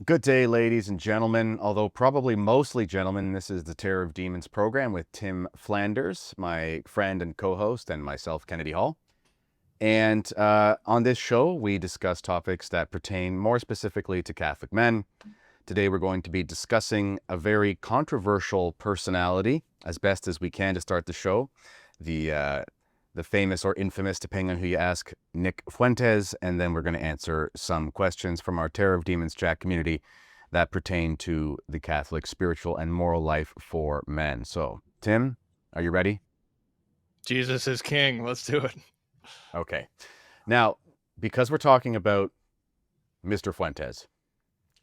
Good day, ladies and gentlemen, although probably mostly gentlemen. This is the Terror of Demons program with Tim Flanders, my friend and co-host, and myself, Kennedy Hall. And on this show, we discuss topics that pertain more specifically to Catholic men. Today, we're going to be discussing a very controversial personality, as best as we can to start the show. The famous or infamous, depending on who you ask, Nick Fuentes, and then we're going to answer some questions from our Terror of Demons chat community that pertain to the Catholic spiritual and moral life for men. So, Tim, are you ready? Jesus is king. Let's do it. Okay. Now, because we're talking about Mr. Fuentes,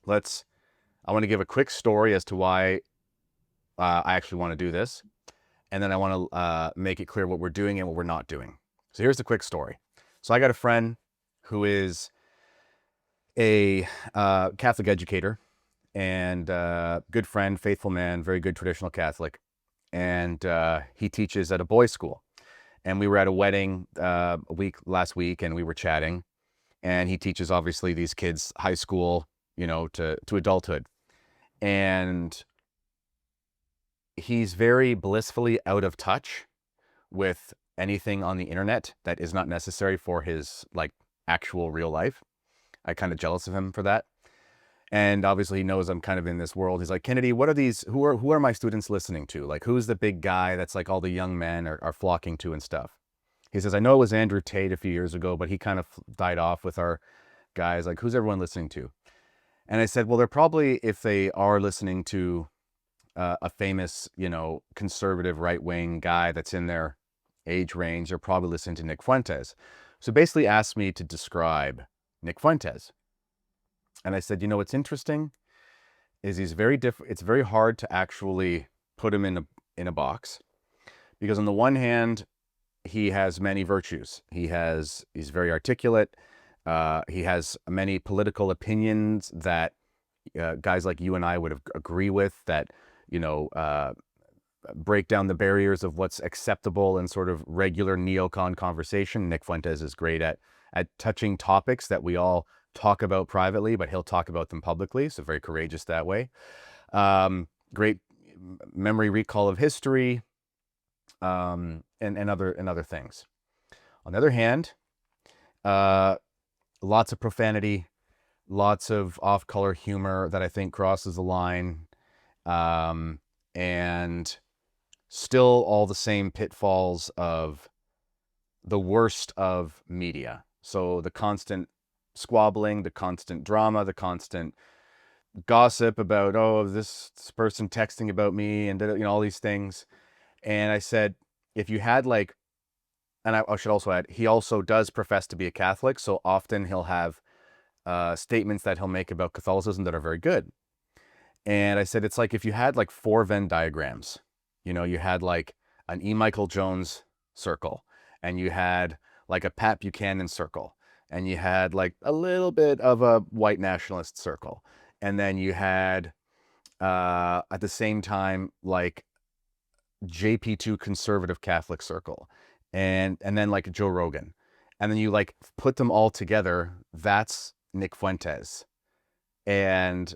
I want to give a quick story as to why I actually want to do this. And then I want to make it clear what we're doing and what we're not doing. So here's the quick story. So I got a friend who is a Catholic educator and good friend, faithful man, very good traditional Catholic. And he teaches at a boys' school. And we were at a wedding last week, and we were chatting. And he teaches, obviously, these kids high school, to adulthood. And he's very blissfully out of touch with anything on the internet that is not necessary for his actual real life. I kind of jealous of him for that. And obviously he knows I'm kind of in this world. He's like, Kennedy, what are these, who are my students listening to? Like, who's the big guy that's like all the young men are flocking to and stuff? He says, I know it was Andrew Tate a few years ago, but he kind of died off with our guys. Like, who's everyone listening to? And I said, well, they're probably, if they are listening to a famous, conservative right-wing guy that's in their age range, they're probably listening to Nick Fuentes. So basically asked me to describe Nick Fuentes. And I said, what's interesting is he's very different. It's very hard to actually put him in a box, because on the one hand, he has many virtues. He's very articulate. He has many political opinions that guys like you and I would agree with, that, break down the barriers of what's acceptable in sort of regular neocon conversation. Nick Fuentes is great at touching topics that we all talk about privately, but he'll talk about them publicly. So very courageous that way. Great memory recall of history, and other things. On the other hand, lots of profanity, lots of off-color humor that I think crosses the line, and still all the same pitfalls of the worst of media. So the constant squabbling, the constant drama, the constant gossip about, oh, this person texting about me, and all these things. And I said, if you had and I should also add, he also does profess to be a Catholic, so often he'll have statements that he'll make about Catholicism that are very good. And I said, it's like if you had four Venn diagrams. You had an E. Michael Jones circle, and you had a Pat Buchanan circle, and you had a little bit of a white nationalist circle, and then you had at the same time JP2 conservative Catholic circle, and then Joe Rogan, and then you put them all together. That's Nick Fuentes, and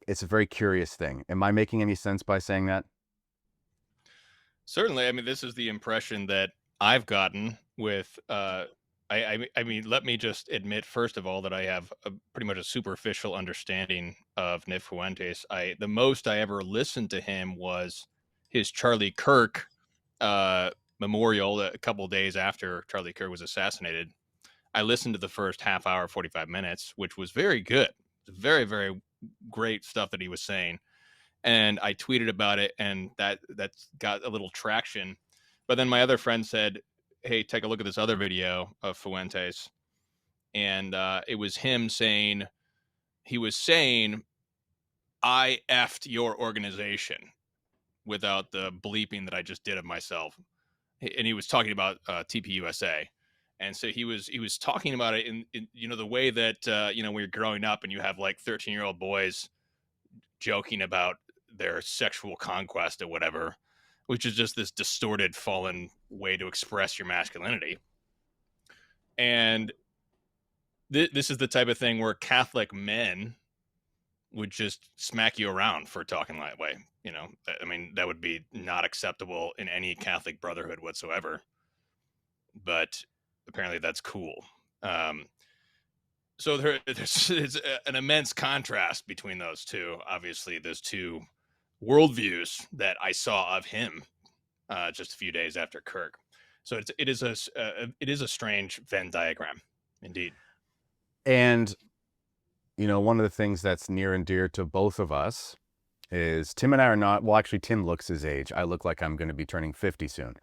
it's a very curious thing. Am I making any sense by saying that? Certainly. I mean, this is the impression that I've gotten with. I mean, let me just admit first of all that I have pretty much a superficial understanding of Nick Fuentes. The most I ever listened to him was his Charlie Kirk memorial a couple of days after Charlie Kirk was assassinated. I listened to the first half hour, 45 minutes, which was very good. Very, very great stuff that he was saying. And I tweeted about it, and that's got a little traction. But then my other friend said, hey, take a look at this other video of Fuentes. And it was him saying, he was saying, I effed your organization, without the bleeping that I just did of myself. And he was talking about TPUSA. And so he was talking about it in the way that, when you're growing up and you have 13-year-old boys joking about their sexual conquest or whatever, which is just this distorted, fallen way to express your masculinity. And this is the type of thing where Catholic men would just smack you around for talking that way. I mean, that would be not acceptable in any Catholic brotherhood whatsoever. But apparently, that's cool. Um, so there's an immense contrast between those two. Obviously, those two worldviews that I saw of him just a few days after Kirk. So it is a strange Venn diagram, indeed. And one of the things that's near and dear to both of us is Tim and I are not, well, actually, Tim looks his age. I look like I'm going to be turning 50 soon.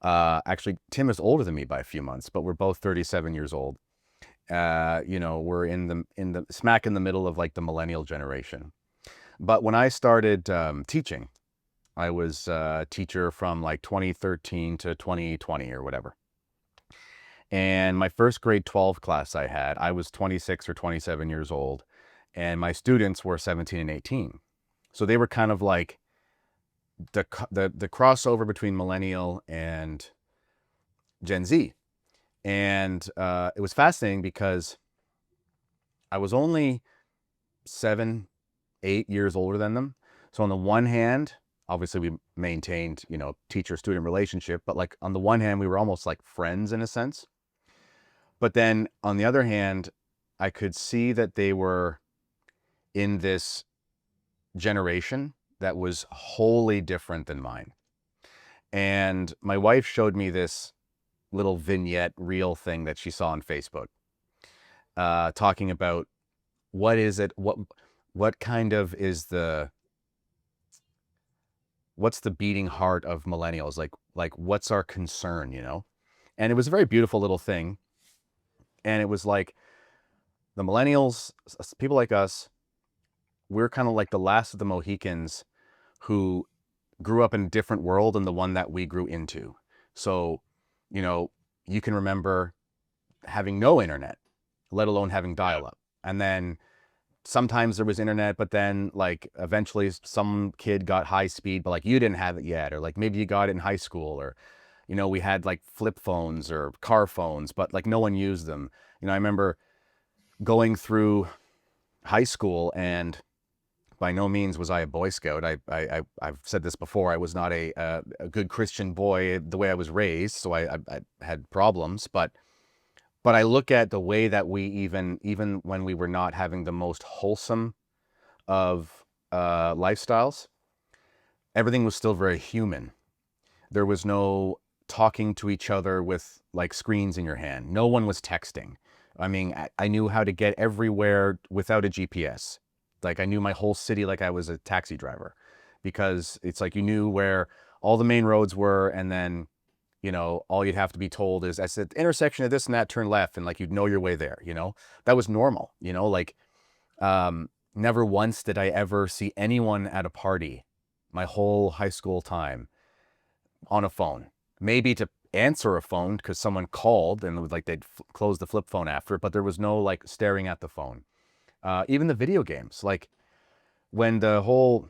Actually, Tim is older than me by a few months, but we're both 37 years old. We're in the smack in the middle of like the millennial generation. But when I started teaching, I was a teacher from like 2013 to 2020 or whatever. And my first grade 12 class I was 26 or 27 years old, and my students were 17 and 18. So they were kind of like the crossover between millennial and Gen Z. And it was fascinating because I was only 7, 8 years older than them. So on the one hand, obviously we maintained, teacher-student relationship, but like on the one hand, we were almost like friends in a sense. But then on the other hand, I could see that they were in this generation that was wholly different than mine. And my wife showed me this little vignette reel thing that she saw on Facebook, talking about what is it, what kind of is what's the beating heart of millennials? Like what's our concern, And it was a very beautiful little thing. And it was like the millennials, people like us, we're kind of like the last of the Mohicans who grew up in a different world than the one that we grew into. So, you can remember having no internet, let alone having Yeah. dial-up. And then sometimes there was internet, but then like eventually some kid got high speed, but like you didn't have it yet, or like maybe you got it in high school, or we had like flip phones or car phones, but like no one used them. I remember going through high school, and by no means was I a Boy Scout. I've said this before. I was not a good Christian boy the way I was raised, so I had problems. But I look at the way that we even when we were not having the most wholesome of lifestyles, everything was still very human. There was no talking to each other with like screens in your hand. No one was texting. I mean, I knew how to get everywhere without a GPS. Like I knew my whole city like I was a taxi driver, because it's like you knew where all the main roads were, and then all you'd have to be told is at the intersection of this and that, turn left, and like you'd know your way there. That was normal. Like never once did I ever see anyone at a party my whole high school time on a phone. Maybe to answer a phone because someone called and it was like they'd close the flip phone after it, but there was no like staring at the phone. Even the video games, like when the whole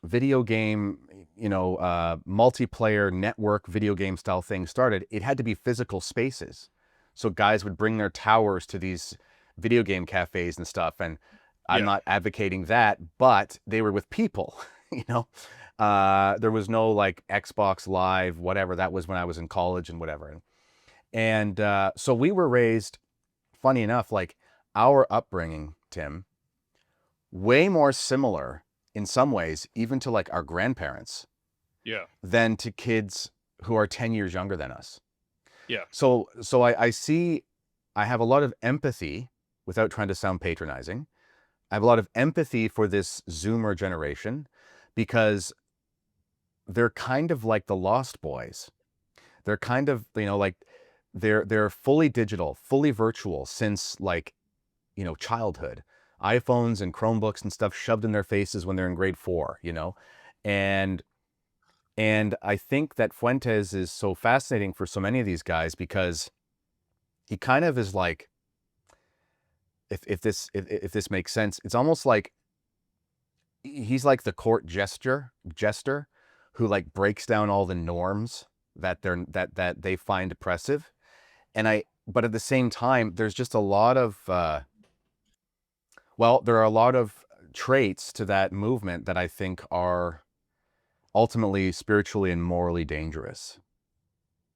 video game, multiplayer network video game style thing started, it had to be physical spaces. So guys would bring their towers to these video game cafes and stuff. And I'm Yeah. not advocating that, but they were with people, you know. There was no like Xbox Live, whatever. That was when I was in college and whatever. And so we were raised, funny enough, like our upbringing, Tim, way more similar in some ways, even to like our grandparents, Yeah. than to kids who are 10 years younger than us. Yeah. So I see, I have a lot of empathy without trying to sound patronizing. I have a lot of empathy for this Zoomer generation because they're kind of like the Lost Boys. They're kind of, like they're fully digital, fully virtual since like, childhood. iPhones and Chromebooks and stuff shoved in their faces when they're in grade 4, And and I think that Fuentes is so fascinating for so many of these guys because he kind of is like, if this makes sense, it's almost like he's like the court jester who like breaks down all the norms that they find oppressive. But at the same time, there's just a lot of there are a lot of traits to that movement that I think are ultimately spiritually and morally dangerous.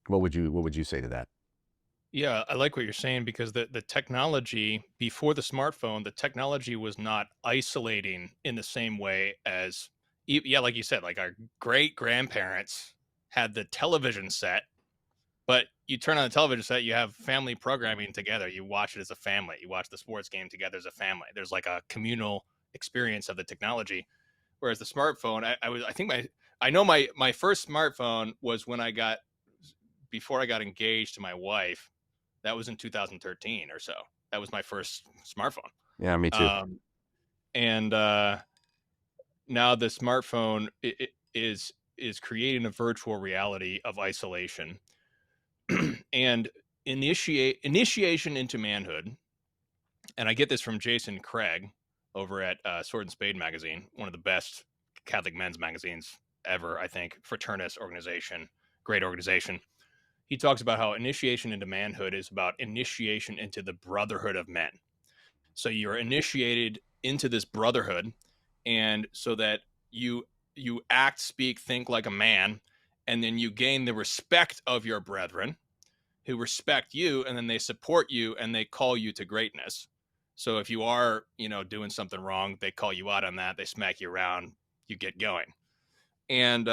What would you say to that? Yeah, I like what you're saying because the technology before the smartphone, the technology was not isolating in the same way as yeah, like you said, like our great grandparents had the television set, but you turn on the television set, you have family programming together. You watch it as a family. You watch the sports game together as a family. There's like a communal experience of the technology. Whereas the smartphone, I think I know my first smartphone was when I got before I got engaged to my wife. That was in 2013 or so. That was my first smartphone. Yeah, me too. Um, and now the smartphone is creating a virtual reality of isolation and initiation into manhood. And I get this from Jason Craig over at Sword and Spade magazine, one of the best Catholic men's magazines ever, I think. Fraternist organization, great organization. He talks about how initiation into manhood is about initiation into the brotherhood of men. So you're initiated into this brotherhood, and so that you act, speak, think like a man, and then you gain the respect of your brethren who respect you, and then they support you and they call you to greatness. So if you are, doing something wrong, they call you out on that, they smack you around, you get going. And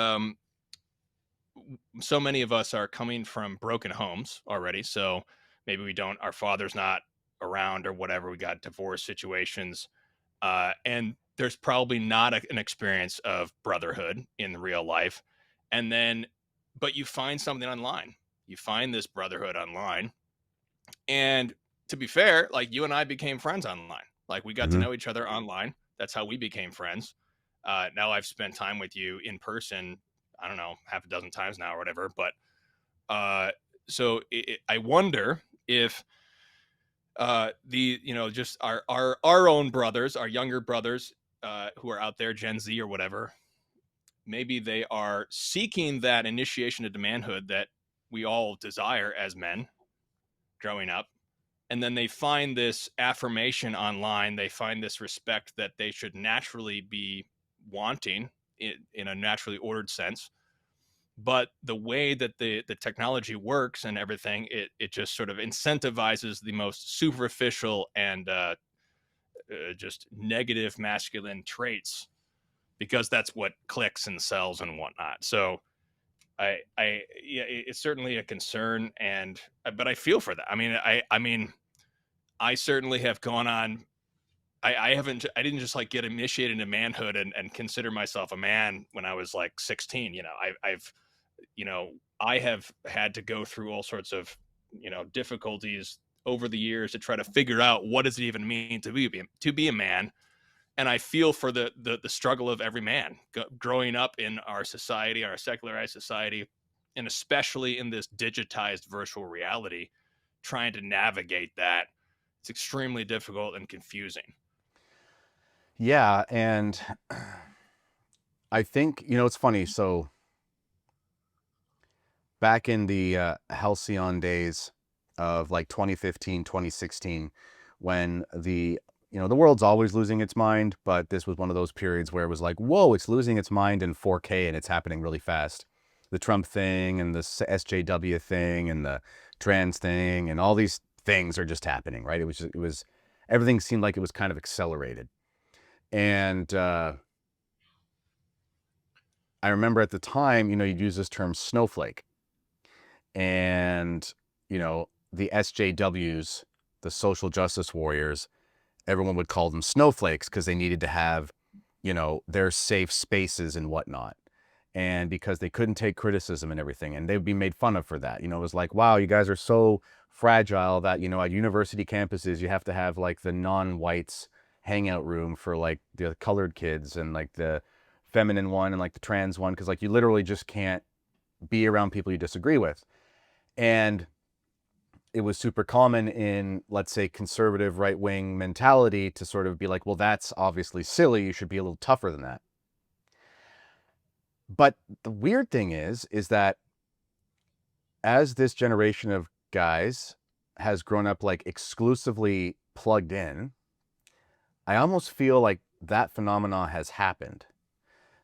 so many of us are coming from broken homes already. So maybe we don't, our father's not around or whatever. We got divorce situations. And there's probably not an experience of brotherhood in real life. And then, but you find something online. You find this brotherhood online. And to be fair, like you and I became friends online. Like we got to Hmm. know each other online. That's how we became friends. Now I've spent time with you in person, I don't know, half a dozen times now or whatever. But uh, so I wonder if just our own brothers, our younger brothers who are out there, Gen Z or whatever, maybe they are seeking that initiation into manhood that we all desire as men growing up. And then they find this affirmation online. They find this respect that they should naturally be wanting in a naturally ordered sense. But the way that the technology works and everything, it just sort of incentivizes the most superficial and just negative masculine traits because that's what clicks and sells and whatnot. So yeah, it's certainly a concern, and but I feel for that. I mean, I certainly have gone on. I haven't. I didn't just like get initiated into manhood and consider myself a man when I was like 16. I've I have had to go through all sorts of difficulties over the years to try to figure out what does it even mean to be a man. And I feel for the struggle of every man growing up in our society, our secularized society, and especially in this digitized virtual reality, trying to navigate that. It's extremely difficult and confusing. Yeah, and I think it's funny. So back in the halcyon days of like 2015, 2016, when the world's always losing its mind, but this was one of those periods where it was like, whoa, it's losing its mind in 4K and it's happening really fast. The Trump thing and the SJW thing and the trans thing and all these things are just happening, right? It was everything seemed like it was kind of accelerated. And I remember at the time, you'd use this term snowflake. And, the SJWs, the social justice warriors, everyone would call them snowflakes because they needed to have, their safe spaces and whatnot. And because they couldn't take criticism and everything, and they would be made fun of for that. It was like, wow, you guys are so fragile that, at university campuses, you have to have like the non-whites hangout room for like the colored kids and like the feminine one and like the trans one. Cause like you literally just can't be around people you disagree with. And it was super common in, let's say, conservative right wing mentality to sort of be like, well, that's obviously silly. You should be a little tougher than that. But the weird thing is that as this generation of guys has grown up like exclusively plugged in, I almost feel like that phenomena has happened.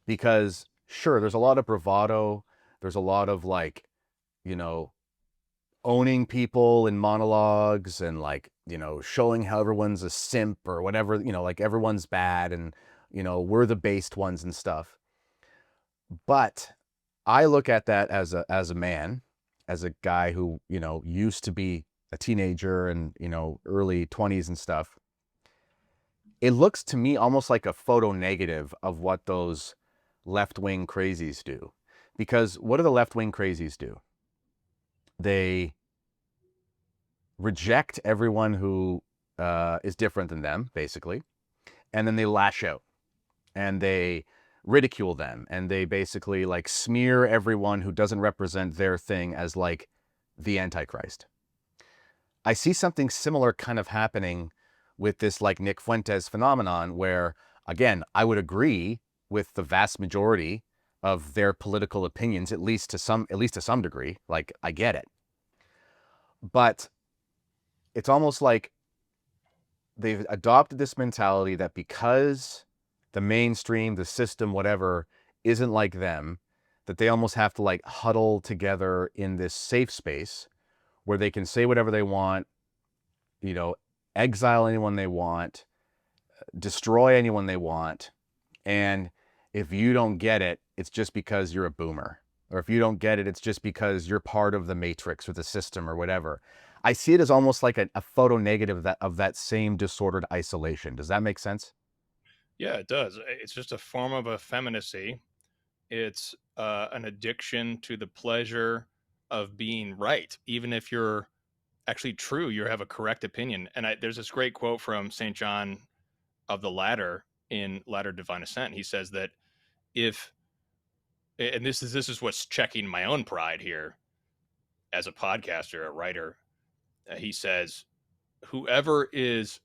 Because sure, there's a lot of bravado, there's a lot of like, you know, owning people in monologues and like, showing how everyone's a simp or whatever, like everyone's bad and, we're the based ones and stuff. But I look at that as a man, as a guy who, used to be a teenager and, early 20s and stuff. It looks to me almost like a photo negative of what those left-wing crazies do. Because what do the left-wing crazies do? They reject everyone who is different than them, basically, and then they lash out and they ridicule them and they basically like smear everyone who doesn't represent their thing as like the Antichrist. I see something similar kind of happening with this like Nick Fuentes phenomenon where, again, I would agree with the vast majority of their political opinions, at least to some degree. Like, I get it. But it's almost like they've adopted this mentality that because the mainstream, the system, whatever, isn't like them, that they almost have to like huddle together in this safe space where they can say whatever they want, you know, exile anyone they want, destroy anyone they want. And if you don't get it, it's just because you're a boomer. Or if you don't get it, it's just because you're part of the matrix or the system or whatever. I see it as almost like a photo negative of that same disordered isolation. Does that make sense? Yeah, it does. It's just a form of effeminacy. It's an addiction to the pleasure of being right, even if you're actually true, you have a correct opinion. And there's this great quote from St. John of the Ladder in Ladder Divine Ascent. He says that if, and this is what's checking my own pride here as a podcaster, a writer. He says, whoever is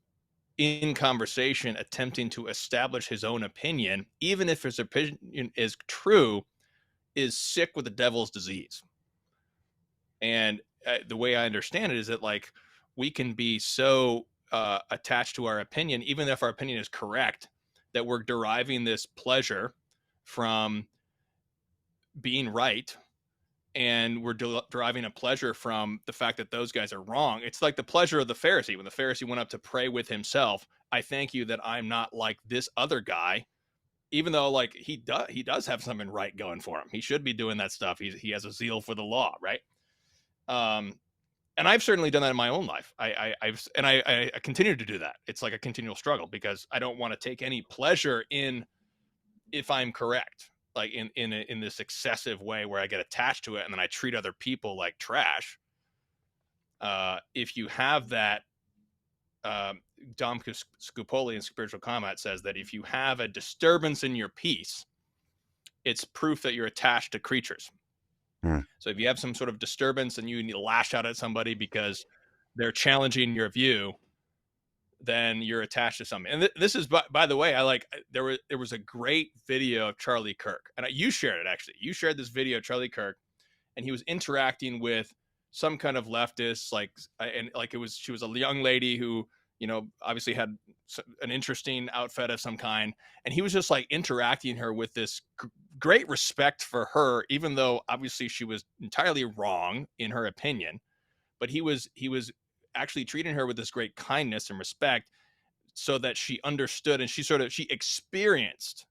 in conversation attempting to establish his own opinion, even if his opinion is true, is sick with the devil's disease. And the way I understand it is that like we can be so attached to our opinion, even if our opinion is correct, that we're deriving this pleasure from being right, and we're deriving a pleasure from the fact that those guys are wrong. It's like the pleasure of the Pharisee. When the Pharisee went up to pray with himself, I thank you that I'm not like this other guy, even though like he does have something right going for him. He should be doing that stuff. He has a zeal for the law, right? Um, and I've certainly done that in my own life. I continue to do that. It's like a continual struggle because I don't want to take any pleasure in if I'm correct, like in this excessive way where I get attached to it and then I treat other people like trash. If you have that, Dom Scupoli in Spiritual Combat says that if you have a disturbance in your peace, it's proof that you're attached to creatures. So if you have some sort of disturbance and you need to lash out at somebody because they're challenging your view, then you're attached to something. And this is, by the way, I like there was a great video of Charlie Kirk, and you shared it actually. You shared this video of Charlie Kirk, and he was interacting with some kind of leftist, like, and like she was a young lady who obviously had an interesting outfit of some kind, and he was just like interacting her with this great respect for her, even though obviously she was entirely wrong in her opinion, but he was actually treating her with this great kindness and respect so that she understood and she experienced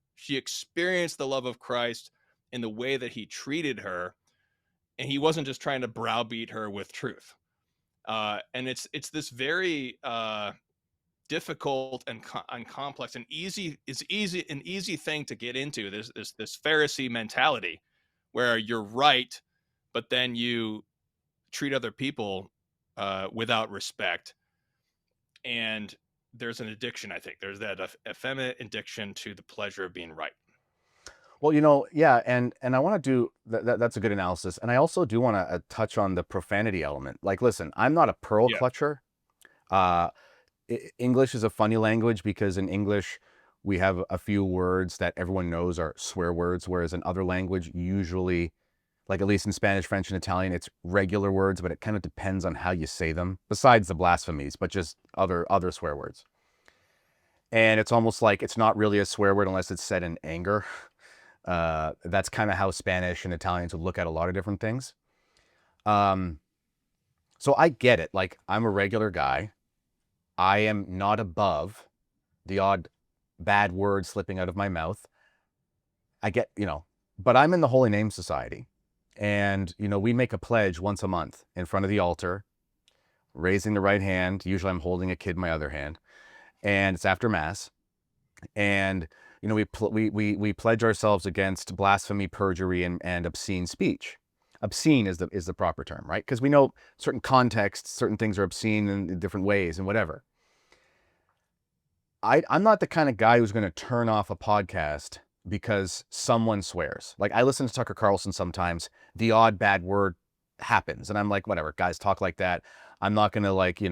the love of Christ in the way that he treated her, and he wasn't just trying to browbeat her with truth. And it's this very difficult and complex and an easy thing to get into, this Pharisee mentality where you're right, but then you treat other people without respect. And there's an addiction, I think. There's that effeminate addiction to the pleasure of being right. Well, yeah, and I want to do that's a good analysis, and I also do want to touch on the profanity element. Like, listen, I'm not a pearl Yeah. clutcher. Uh, English is a funny language because in English we have a few words that everyone knows are swear words, whereas in other language, usually, like at least in Spanish, French, and Italian, it's regular words, but it kind of depends on how you say them. Besides the blasphemies, but just other swear words. and it's almost like it's not really a swear word unless it's said in anger. That's kind of how Spanish and Italians would look at a lot of different things. Um, so I get it. Like, I'm a regular guy. I am not above the odd bad word slipping out of my mouth. I get, but I'm in the Holy Name Society. And, we make a pledge once a month in front of the altar, raising the right hand. Usually I'm holding a kid in my other hand. And it's after Mass. And, we pledge ourselves against blasphemy, perjury, and obscene speech. Obscene is the proper term, right? Because we know certain contexts, certain things are obscene in different ways and whatever. I'm not the kind of guy who's going to turn off a podcast because someone swears. Like, I listen to Tucker Carlson sometimes. The odd bad word happens, and I'm like, whatever, guys talk like that. I'm not going to, like,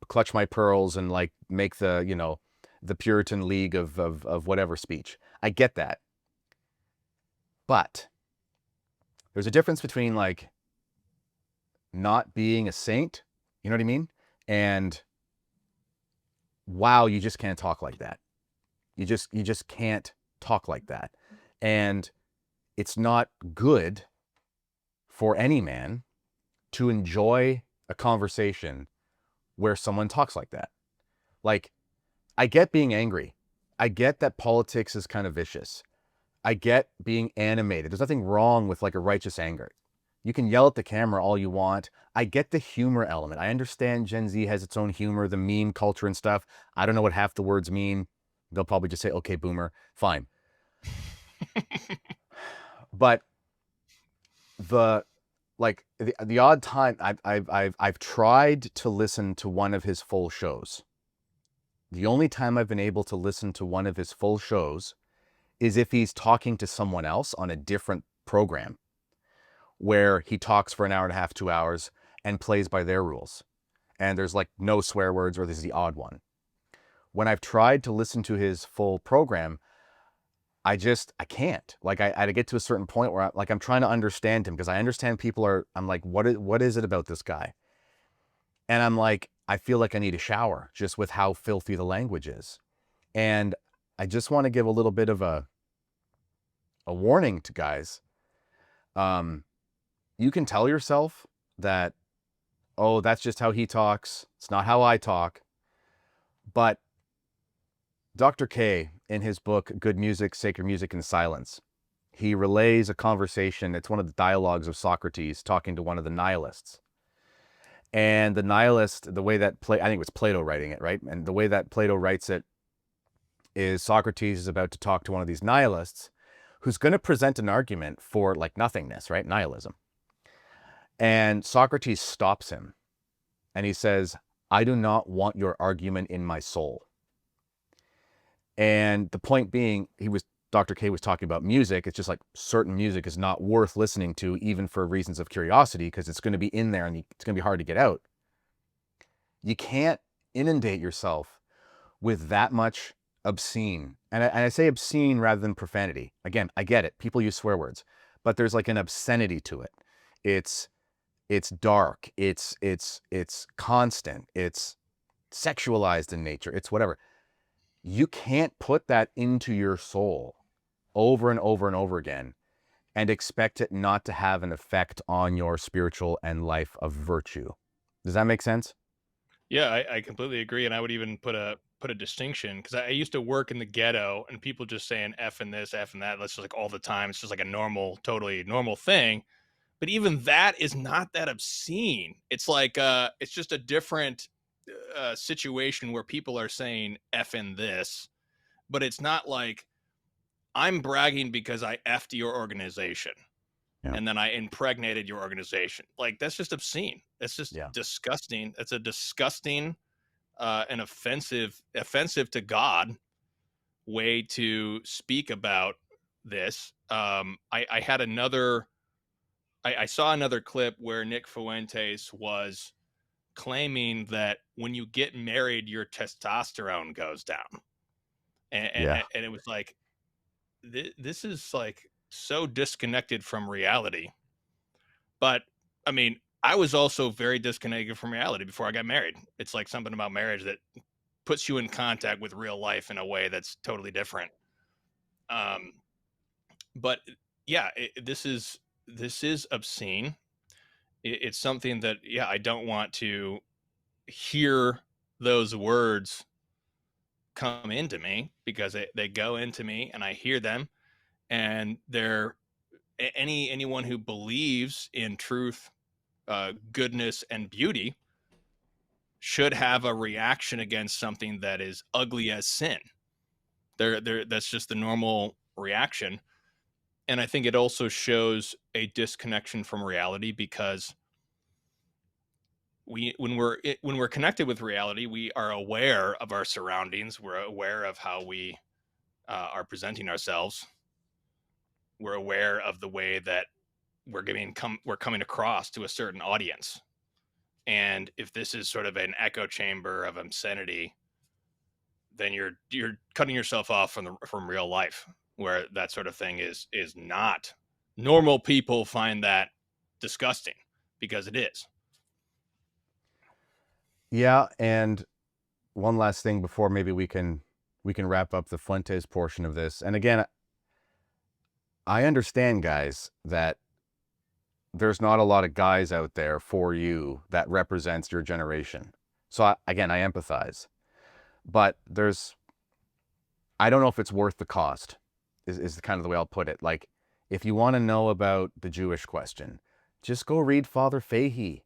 clutch my pearls and, like, make the Puritan League of whatever speech. I get that. But there's a difference between, like, not being a saint, you know what I mean? And wow, you just can't talk like that. You just can't talk like that. And it's not good for any man to enjoy a conversation where someone talks like that. Like, I get being angry. I get that politics is kind of vicious. I get being animated. There's nothing wrong with, like, a righteous anger. You can yell at the camera all you want. I get the humor element. I understand Gen Z has its own humor, the meme culture and stuff. I don't know what half the words mean. They'll probably just say, okay, boomer, fine. But the odd time I've tried to listen to one of his full shows. The only time I've been able to listen to one of his full shows is if he's talking to someone else on a different program where he talks for an hour and a half, 2 hours, and plays by their rules. And there's, like, no swear words, or there's the odd one. When I've tried to listen to his full program, I can't. Like, I get to a certain point where I'm trying to understand him, because I understand I'm like, what is it about this guy? And I'm like, I feel like I need a shower just with how filthy the language is. And I just want to give a little bit of a warning to guys. You can tell yourself that, oh, that's just how he talks. It's not how I talk. But Dr. K, in his book, Good Music, Sacred Music, and Silence, he relays a conversation. It's one of the dialogues of Socrates talking to one of the nihilists. And the nihilist, the way that I think it was Plato writing it, right? And the way that Plato writes it is Socrates is about to talk to one of these nihilists who's going to present an argument for, like, nothingness, right? Nihilism. And Socrates stops him and he says, I do not want your argument in my soul. And the point being, Dr. K was talking about music. It's just like certain music is not worth listening to, even for reasons of curiosity, because it's going to be in there and it's going to be hard to get out. You can't inundate yourself with that much obscene. And I say obscene rather than profanity. Again, I get it. People use swear words, but there's, like, an obscenity to it. It's dark. It's constant. It's sexualized in nature. It's whatever. You can't put that into your soul over and over and over again and expect it not to have an effect on your spiritual and life of virtue. Does that make sense? Yeah, I completely agree, and I would even put a distinction, because I used to work in the ghetto, and people just saying "f" and this, "f" and that. That's just, like, all the time. It's just like a normal, totally normal thing. But even that is not that obscene. It's like it's just a different situation where people are saying "f" and this, but it's not like I'm bragging because I effed your organization Yeah. and then I impregnated your organization. Like, that's just obscene. It's just Yeah. disgusting. It's a disgusting and offensive to God way to speak about this. I had another. I saw another clip where Nick Fuentes was claiming that when you get married, your testosterone goes down, and Yeah. and it was like, this is, like, so disconnected from reality. But I mean, I was also very disconnected from reality before I got married. It's like something about marriage that puts you in contact with real life in a way that's totally different. Um, but yeah, this is obscene. It's something that, yeah, I don't want to hear those words come into me, because they go into me and I hear them, and they're anyone who believes in truth, goodness, and beauty should have a reaction against something that is ugly as sin. That's just the normal reaction. And I think it also shows a disconnection from reality, because when we're connected with reality, we are aware of our surroundings. We're aware of how we are presenting ourselves. We're aware of the way that we're coming across to a certain audience. And if this is sort of an echo chamber of obscenity, then you're cutting yourself off from real life, where that sort of thing is not. Normal people find that disgusting, because it is. Yeah, and one last thing before maybe we can wrap up the Fuentes portion of this. And again, I understand, guys, that there's not a lot of guys out there for you that represents your generation. So again, I empathize. But I don't know if it's worth the cost, is kind of the way I'll put it. Like, if you want to know about the Jewish question, just go read Father Fahey.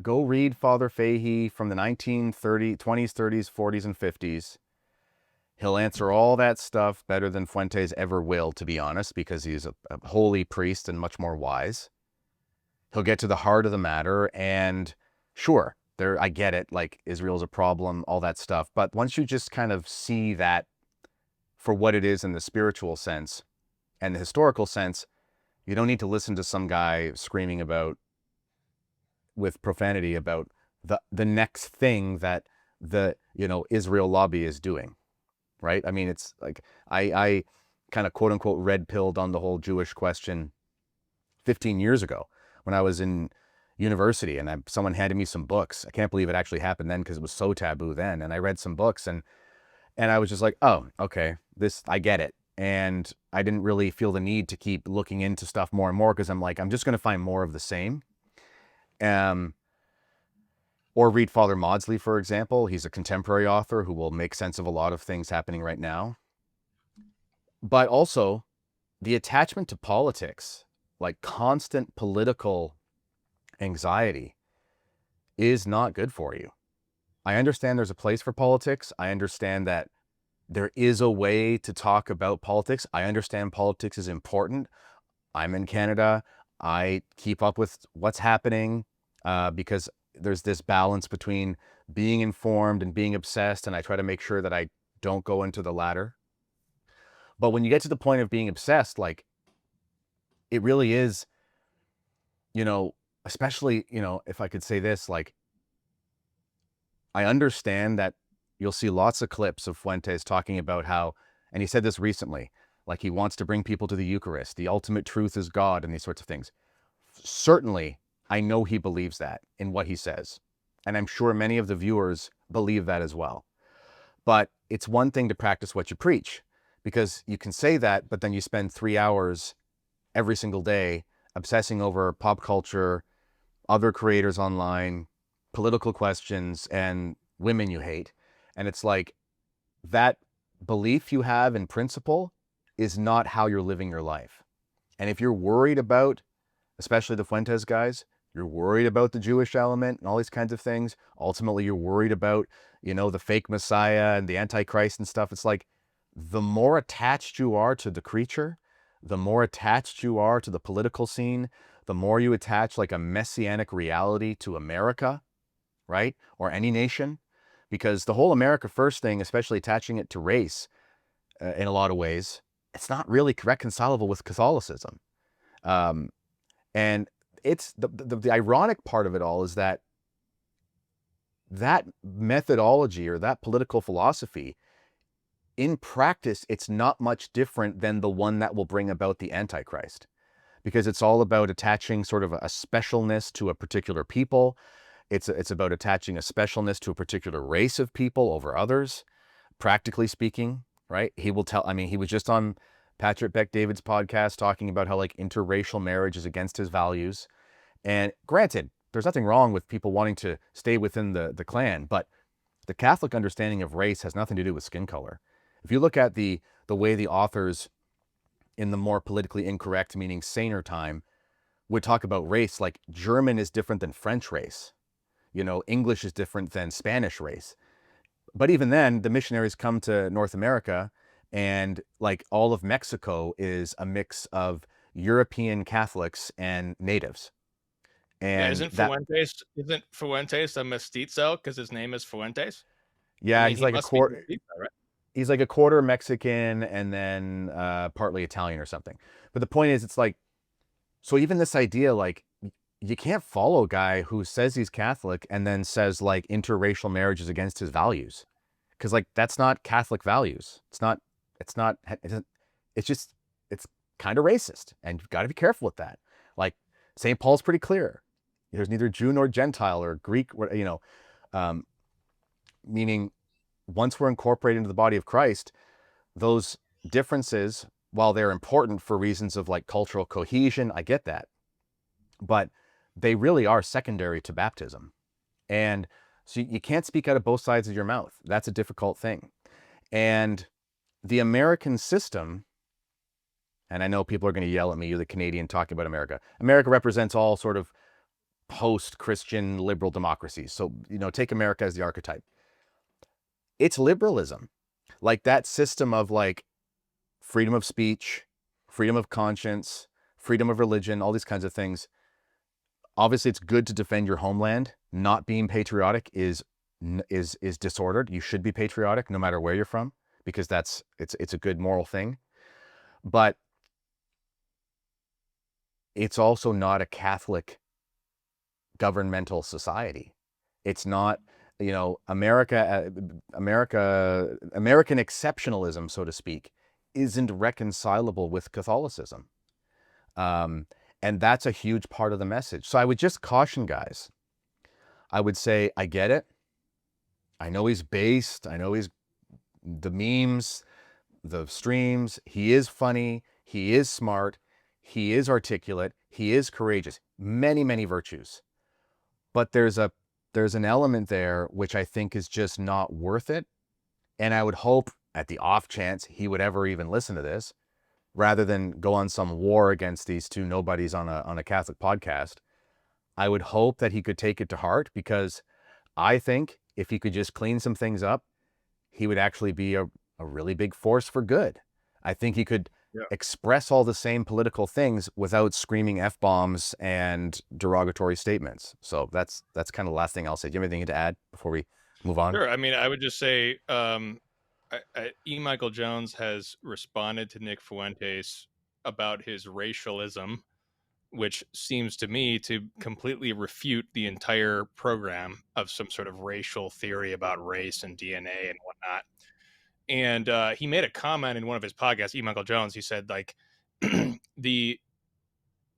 Go read Father Fahey from the 1930s, 20s, 30s, 40s, and 50s. He'll answer all that stuff better than Fuentes ever will, to be honest, because he's a holy priest and much more wise. He'll get to the heart of the matter, and sure, I get it, like Israel's a problem, all that stuff. But once you just kind of see that for what it is in the spiritual sense and the historical sense, you don't need to listen to some guy screaming about, with profanity, about the next thing that the Israel lobby is doing, right? I mean, it's like I kind of quote unquote red pilled on the whole Jewish question 15 years ago when I was in university, and someone handed me some books. I can't believe it actually happened then, because it was so taboo then. And I read some books, and I was just like, oh, okay, I get it. And I didn't really feel the need to keep looking into stuff more and more, because I'm like, I'm just going to find more of the same. Or read Father Maudsley, for example. He's a contemporary author who will make sense of a lot of things happening right now. But also, the attachment to politics, like constant political anxiety, is not good for you. I understand there's a place for politics. I understand that there is a way to talk about politics. I understand politics is important. I'm in Canada. I keep up with what's happening because there's this balance between being informed and being obsessed, and I try to make sure that I don't go into the latter. But when you get to the point of being obsessed, like, it really is, especially, if I could say this, like, I understand that you'll see lots of clips of Fuentes talking about how, and he said this recently, like he wants to bring people to the Eucharist, the ultimate truth is God, and these sorts of things. Certainly, I know he believes that in what he says. And I'm sure many of the viewers believe that as well. But it's one thing to practice what you preach, because you can say that, but then you spend 3 hours every single day obsessing over pop culture, other creators online, political questions, and women you hate. And it's like, that belief you have in principle is not how you're living your life. And if you're worried about, especially the Fuentes guys, you're worried about the Jewish element and all these kinds of things, ultimately you're worried about, the fake Messiah and the Antichrist and stuff. It's like, the more attached you are to the creature, the more attached you are to the political scene, the more you attach like a messianic reality to America, right? Or any nation. Because the whole America First thing, especially attaching it to race in a lot of ways, it's not really reconcilable with Catholicism. And it's the ironic part of it all is that methodology or that political philosophy, in practice, it's not much different than the one that will bring about the Antichrist, because it's all about attaching sort of a specialness to a particular people It's about attaching a specialness to a particular race of people over others, practically speaking, right? He will tell, I mean, he was just on Patrick Bet David's podcast talking about how like interracial marriage is against his values. And granted, there's nothing wrong with people wanting to stay within the clan, but the Catholic understanding of race has nothing to do with skin color. If you look at the way the authors in the more politically incorrect, meaning saner time, would talk about race, like German is different than French race. You know, English is different than Spanish race. But even then, the missionaries come to North America, and like all of Mexico is a mix of European Catholics and natives. Yeah, And that, isn't Fuentes a mestizo because his name is Fuentes? I yeah, mean, he must be mestizo, right? he's like a quarter Mexican and then partly Italian or something. But the point is, it's like, so even this idea, like, you can't follow a guy who says he's Catholic and then says like interracial marriage is against his values. Because like that's not Catholic values. It's not, it doesn't, it's just, it's kind of racist. And you've got to be careful with that. Like St. Paul's pretty clear. There's neither Jew nor Gentile or Greek, you know, um, meaning once we're incorporated into the body of Christ, those differences, while they're important for reasons of like cultural cohesion, I get that, but they really are secondary to baptism. And so you can't speak out of both sides of your mouth. That's a difficult thing. And the American system, and I know people are going to yell at me, you're the Canadian talking about America. America represents all sort of post-Christian liberal democracies. So, you know, take America as the archetype. It's liberalism. Like that system of like freedom of speech, freedom of conscience, freedom of religion, all these kinds of things. Obviously, it's good to defend your homeland. Not being patriotic is disordered. You should be patriotic no matter where you're from, because it's a good moral thing. But it's also not a Catholic governmental society. It's not, you know, American exceptionalism, so to speak, isn't reconcilable with Catholicism. And that's a huge part of the message. So I would just caution guys. I would say, I get it. I know he's based. I know he's the memes, the streams. He is funny. He is smart. He is articulate. He is courageous. Many, many virtues. But there's an element there which I think is just not worth it. And I would hope at the off chance he would ever even listen to this, rather than go on some war against these two nobodies on a Catholic podcast, I would hope that he could take it to heart, because I think if he could just clean some things up, he would actually be a really big force for good. I think he could express all the same political things without screaming F-bombs and derogatory statements. So that's kind of the last thing I'll say. Do you have anything to add before we move on? Sure. I mean, I would just say, E. Michael Jones has responded to Nick Fuentes about his racialism, which seems to me to completely refute the entire program of some sort of racial theory about race and DNA and whatnot. And he made a comment in one of his podcasts, E. Michael Jones. He said, like, the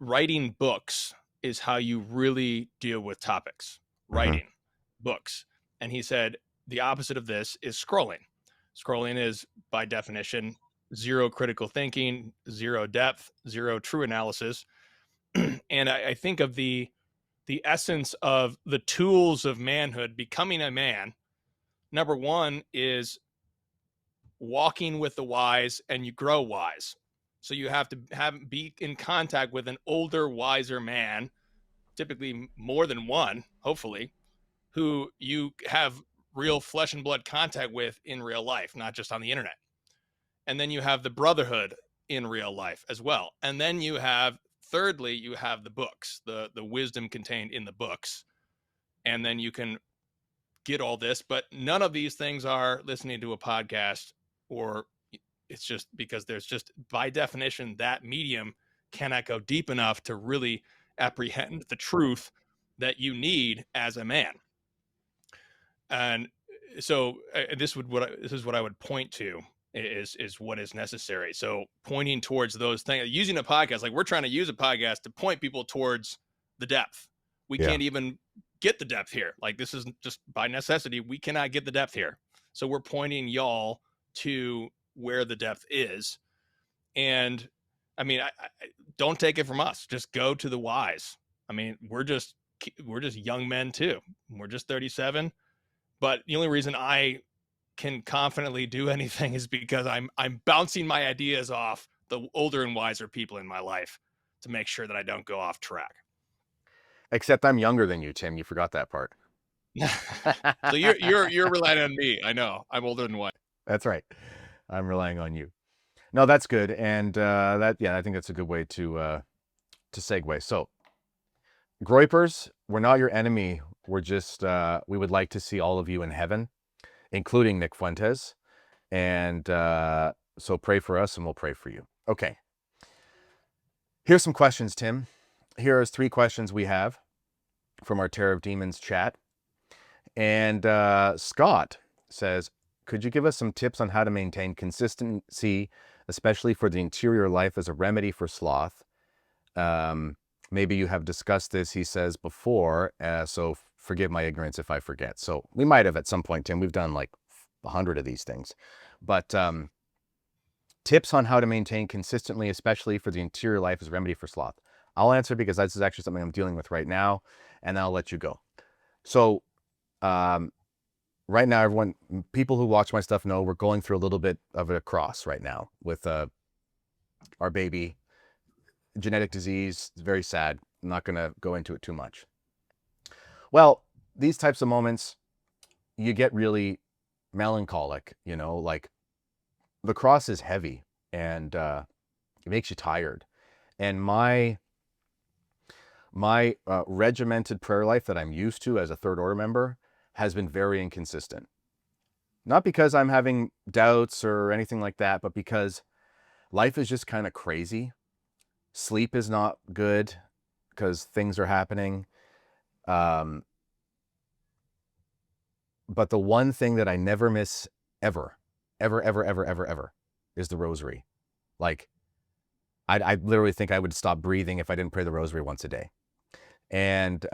writing books is how you really deal with topics. Writing books. And he said the opposite of this is scrolling. Scrolling is, by definition, zero critical thinking, zero depth, zero true analysis. And I think of the essence of the tools of manhood, becoming a man. Number one is walking with the wise, and you grow wise. So you have to be in contact with an older, wiser man, typically more than one, hopefully, who you have real flesh and blood contact with in real life, not just on the internet. And then you have the brotherhood in real life as well. And then you have, thirdly, you have the books, the wisdom contained in the books. And then you can get all this, but none of these things are listening to a podcast, or it's just because there's just, by definition, that medium cannot go deep enough to really apprehend the truth that you need as a man. And so this is what I would point to is what is necessary. So pointing towards those things, using a podcast, like we're trying to use a podcast to point people towards the depth. We can't even get the depth here. Like, this is just by necessity, we cannot get the depth here. So we're pointing y'all to where the depth is. And I mean, I don't take it from us. Just go to the wise. I mean, we're just young men too. We're just 37. But the only reason I can confidently do anything is because I'm bouncing my ideas off the older and wiser people in my life to make sure that I don't go off track. Except I'm younger than you, Tim. You forgot that part. So you're relying on me. I know. I'm older than what. That's right. I'm relying on you. No, that's good. And I think that's a good way to segue. So, Groypers, we're not your enemy. We're just we would like to see all of you in heaven, including Nick Fuentes. And so pray for us and we'll pray for you. Okay. Here's some questions, Tim. Here are 3 questions we have from our Terror of Demons chat. And Scott says, could you give us some tips on how to maintain consistency, especially for the interior life as a remedy for sloth? Maybe you have discussed this, he says, before, so forgive my ignorance if I forget. So we might have at some point, Tim. We've done like 100 of these things. But tips on how to maintain consistently, especially for the interior life as a remedy for sloth. I'll answer because this is actually something I'm dealing with right now, and I'll let you go. So right now, people who watch my stuff know we're going through a little bit of a cross right now with our baby. Genetic disease, it's very sad. I'm not going to go into it too much. Well, these types of moments, you get really melancholic, like the cross is heavy and it makes you tired. And my regimented prayer life that I'm used to as a third order member has been very inconsistent. Not because I'm having doubts or anything like that, but because life is just kind of crazy. Sleep is not good because things are happening. But the one thing that I never miss ever is the rosary. Like, I literally think I would stop breathing if I didn't pray the rosary once a day. And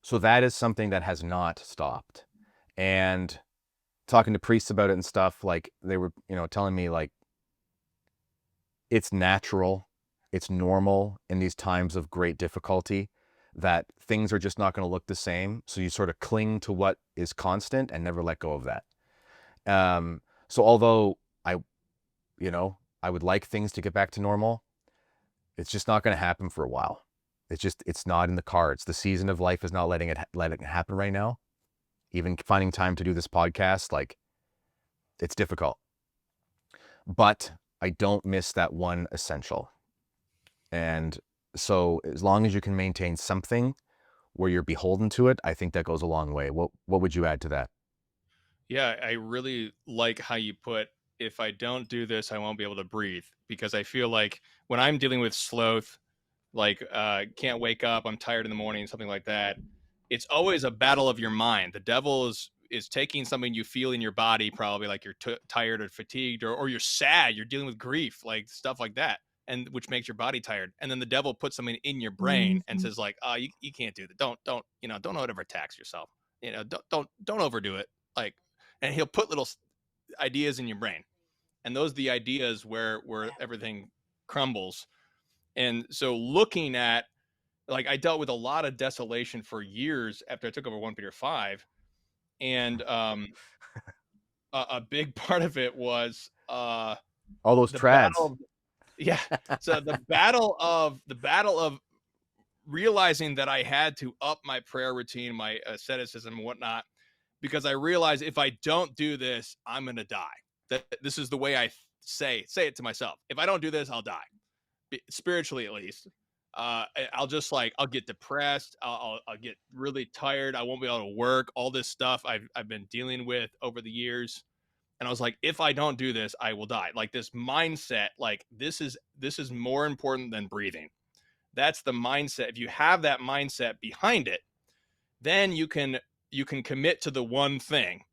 so that is something that has not stopped. And talking to priests about it and stuff, like they were, telling me like it's natural, it's normal in these times of great difficulty that things are just not going to look the same. So you sort of cling to what is constant and never let go of that. So although I would like things to get back to normal, it's just not going to happen for a while. It's not in the cards. The season of life is not letting it happen right now. Even finding time to do this podcast, like, it's difficult. But I don't miss that one essential. And so as long as you can maintain something where you're beholden to it, I think that goes a long way. What would you add to that? Yeah, I really like how you put, if I don't do this, I won't be able to breathe, because I feel like when I'm dealing with sloth, like can't wake up, I'm tired in the morning, something like that, it's always a battle of your mind. The devil is taking something you feel in your body, probably like you're tired or fatigued, or you're sad, you're dealing with grief, like stuff like that, and which makes your body tired. And then the devil puts something in your brain and says like, oh, you can't do that. Don't overtax yourself. Don't overdo it. Like, and he'll put little ideas in your brain, and those are the ideas where everything crumbles. And so looking at, like, I dealt with a lot of desolation for years after I took over 1 Peter 5. And a big part of it was All those the trads. battle. Yeah. So the battle of realizing that I had to up my prayer routine, my asceticism and whatnot, because I realized if I don't do this, I'm going to die. That this is the way I say it to myself. If I don't do this, I'll die. Spiritually, at least. I'll get depressed. I'll get really tired. I won't be able to work. All this stuff I've been dealing with over the years. And I was like, if I don't do this, I will die. Like, this mindset, like this is more important than breathing. That's the mindset. If you have that mindset behind it, then you can commit to the one thing.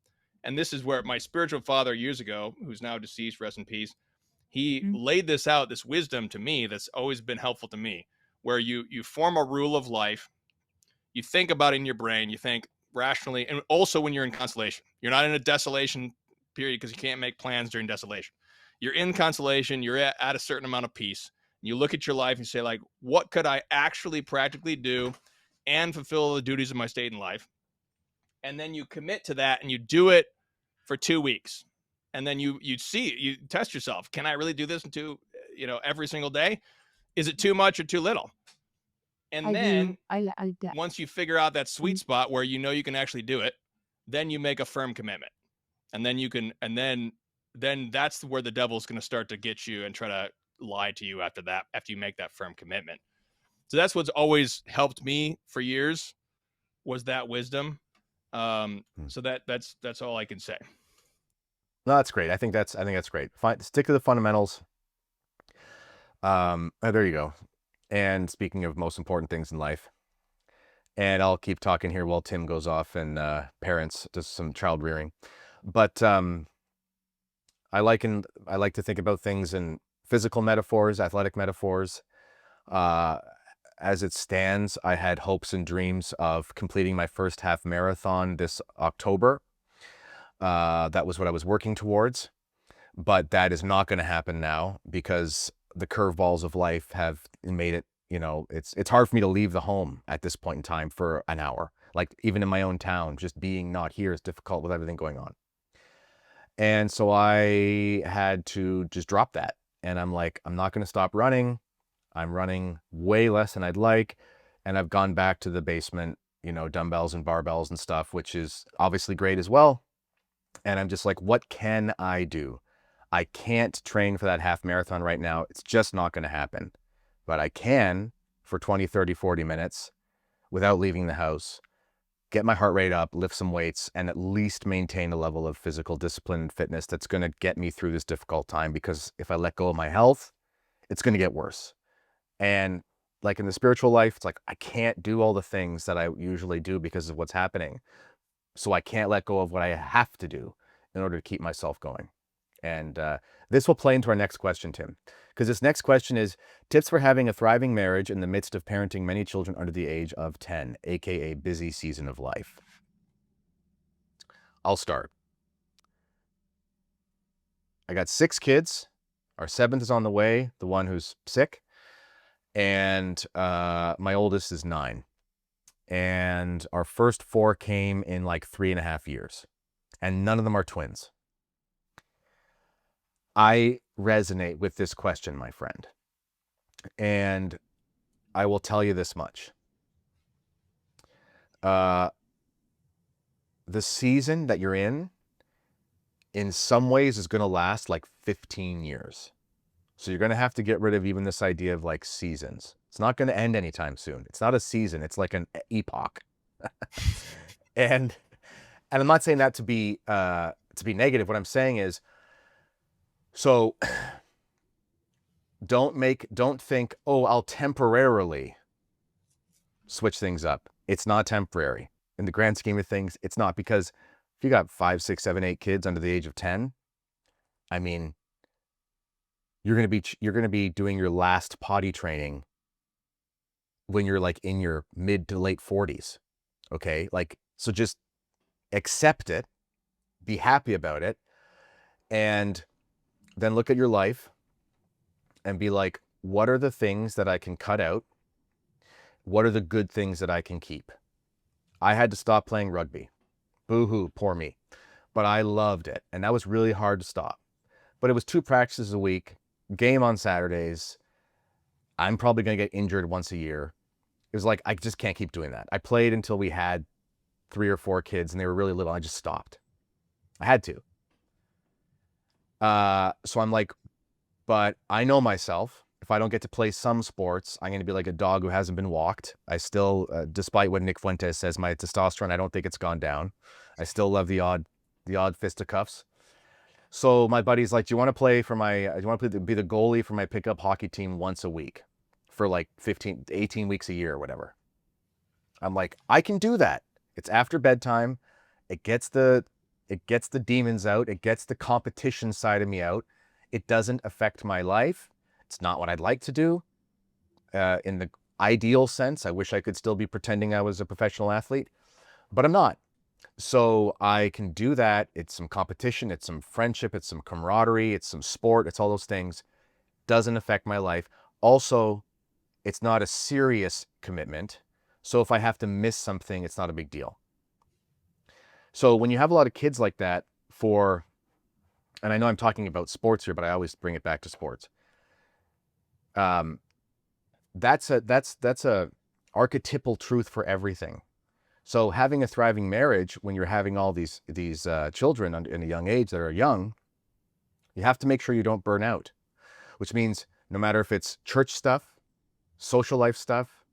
And this is where my spiritual father years ago, who's now deceased, rest in peace, he laid this out, this wisdom to me that's always been helpful to me, where you form a rule of life. you think about it in your brain, you think rationally, and also when you're in consolation, you're not in a desolation period because you can't make plans during desolation. You're in consolation, you're at a certain amount of peace. And you look at your life and say, like, what could I actually practically do and fulfill the duties of my state in life? And then you commit to that and you do it for 2 weeks. And then you test yourself. Can I really do this every single day? Is it too much or too little? And I then do. I like that. once you figure out that sweet spot where you can actually do it, then you make a firm commitment. And then you can, and then that's where the devil's going to start to get you and try to lie to you after that, after you make that firm commitment. So that's what's always helped me for years, was that wisdom. So that's all I can say. No, that's great. I think that's great. Stick to the fundamentals. There you go. And speaking of most important things in life, and I'll keep talking here while Tim goes off and parents does some child rearing. But I like to think about things in physical metaphors, athletic metaphors. As it stands, I had hopes and dreams of completing my first half marathon this October. That was what I was working towards, but that is not going to happen now because the curveballs of life have made it, it's hard for me to leave the home at this point in time for an hour. Like even in my own town, just being not here is difficult with everything going on. And so I had to just drop that. And I'm like, I'm not going to stop running. I'm running way less than I'd like. And I've gone back to the basement, dumbbells and barbells and stuff, which is obviously great as well. And I'm just like, what can I do? I can't train for that half marathon right now. It's just not going to happen. But I can for 20, 30, 40 minutes without leaving the house, get my heart rate up, lift some weights, and at least maintain a level of physical discipline and fitness that's going to get me through this difficult time. Because if I let go of my health, it's going to get worse. And like in the spiritual life, it's like I can't do all the things that I usually do because of what's happening. So I can't let go of what I have to do in order to keep myself going. And this will play into our next question, Tim, because this next question is tips for having a thriving marriage in the midst of parenting many children under the age of 10, aka busy season of life. I'll start. I got 6 kids. Our 7th is on the way, the one who's sick. And my oldest is 9. And our first 4 came in like 3.5 years. And none of them are twins. I resonate with this question, my friend. And I will tell you this much. The season that you're in some ways is going to last like 15 years. So you're going to have to get rid of even this idea of like seasons. It's not going to end anytime soon. It's not a season. It's like an epoch. and I'm not saying that to be negative. What I'm saying is, so don't think, oh, I'll temporarily switch things up. It's not temporary. In the grand scheme of things, it's not, because if you got 5, 6, 7, 8 kids under the age of 10, I mean, you're going to be doing your last potty training when you're like in your mid to late 40s. Okay? Like, so just accept it, be happy about it, and then look at your life and be like, what are the things that I can cut out? What are the good things that I can keep? I had to stop playing rugby. Boo-hoo, poor me. But I loved it. And that was really hard to stop. But it was 2 practices a week, game on Saturdays. I'm probably going to get injured once a year. It was like, I just can't keep doing that. I played until we had 3 or 4 kids and they were really little. I just stopped. I had to. So I'm like, but I know myself. If I don't get to play some sports, I'm going to be like a dog who hasn't been walked. I still, despite what Nick Fuentes says, my testosterone, I don't think it's gone down. I still love the odd fisticuffs. So my buddy's like, do you want to play for be the goalie for my pickup hockey team once a week for like 18 weeks a year or whatever? I'm like, I can do that. It's after bedtime. It gets the demons out. It gets the competition side of me out. It doesn't affect my life. It's not what I'd like to do in the ideal sense. I wish I could still be pretending I was a professional athlete, but I'm not. So I can do that. It's some competition, it's some friendship, it's some camaraderie, it's some sport, it's all those things. Doesn't affect my life. Also, it's not a serious commitment. So if I have to miss something, it's not a big deal. So when you have a lot of kids like that and I know I'm talking about sports here, but I always bring it back to sports. Um, that's a archetypal truth for everything. So having a thriving marriage, when you're having all these children in a young age that are young, you have to make sure you don't burn out, which means no matter if it's church stuff, social life stuff,